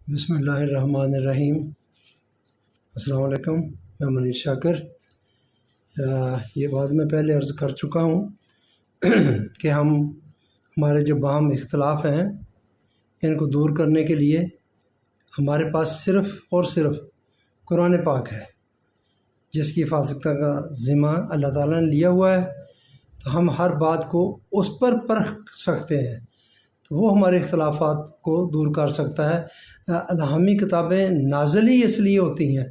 بسم اللہ الرحمن الرحیم۔ السلام علیکم، میں منیر شاکر۔ یہ بات میں پہلے عرض کر چکا ہوں کہ ہمارے جو باہم اختلاف ہیں ان کو دور کرنے کے لیے ہمارے پاس صرف اور صرف قرآن پاک ہے، جس کی حفاظت کا ذمہ اللہ تعالیٰ نے لیا ہوا ہے، تو ہم ہر بات کو اس پر پرکھ سکتے ہیں، تو وہ ہمارے اختلافات کو دور کر سکتا ہے۔ الہامی کتابیں نازل ہی اس لیے ہوتی ہیں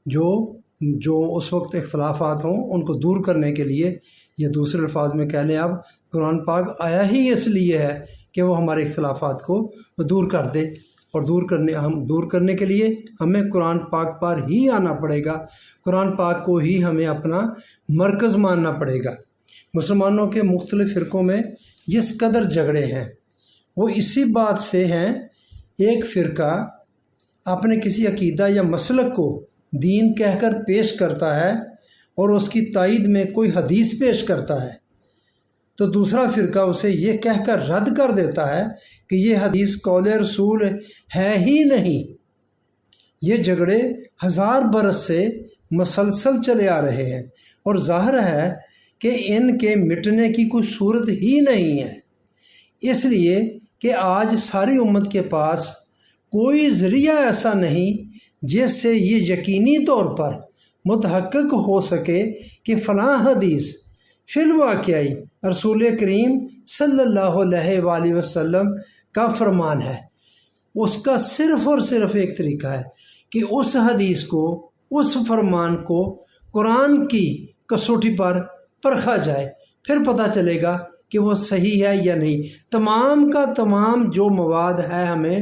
جو اس وقت اختلافات ہوں ان کو دور کرنے کے لیے، یا دوسرے الفاظ میں کہہ لیں آپ، قرآن پاک آیا ہی اس لیے ہے کہ وہ ہمارے اختلافات کو دور کر دے، اور دور کرنے کے لیے ہمیں قرآن پاک پر ہی آنا پڑے گا، قرآن پاک کو ہی ہمیں اپنا مرکز ماننا پڑے گا۔ مسلمانوں کے مختلف فرقوں میں جس قدر جھگڑے ہیں وہ اسی بات سے ہیں۔ ایک فرقہ اپنے کسی عقیدہ یا مسلک کو دین کہہ کر پیش کرتا ہے اور اس کی تائید میں کوئی حدیث پیش کرتا ہے، تو دوسرا فرقہ اسے یہ کہہ کر رد کر دیتا ہے کہ یہ حدیث قول رسول ہے ہی نہیں۔ یہ جھگڑے 1000 برس سے مسلسل چلے آ رہے ہیں، اور ظاہر ہے کہ ان کے مٹنے کی کوئی صورت ہی نہیں ہے، اس لیے کہ آج ساری امت کے پاس کوئی ذریعہ ایسا نہیں جس سے یہ یقینی طور پر متحقق ہو سکے کہ فلاں حدیث فی الواقعی رسول کریم صلی اللہ علیہ وآلہ وسلم کا فرمان ہے۔ اس کا صرف اور صرف ایک طریقہ ہے کہ اس حدیث کو، اس فرمان کو قرآن کی کسوٹی پر پرکھا جائے، پھر پتہ چلے گا کہ وہ صحیح ہے یا نہیں۔ تمام کا تمام جو مواد ہے ہمیں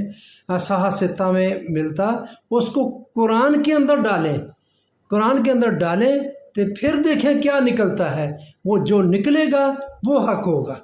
صحاح ستہ میں ملتا، اس کو قرآن کے اندر ڈالیں تو پھر دیکھیں کیا نکلتا ہے، وہ جو نکلے گا وہ حق ہوگا۔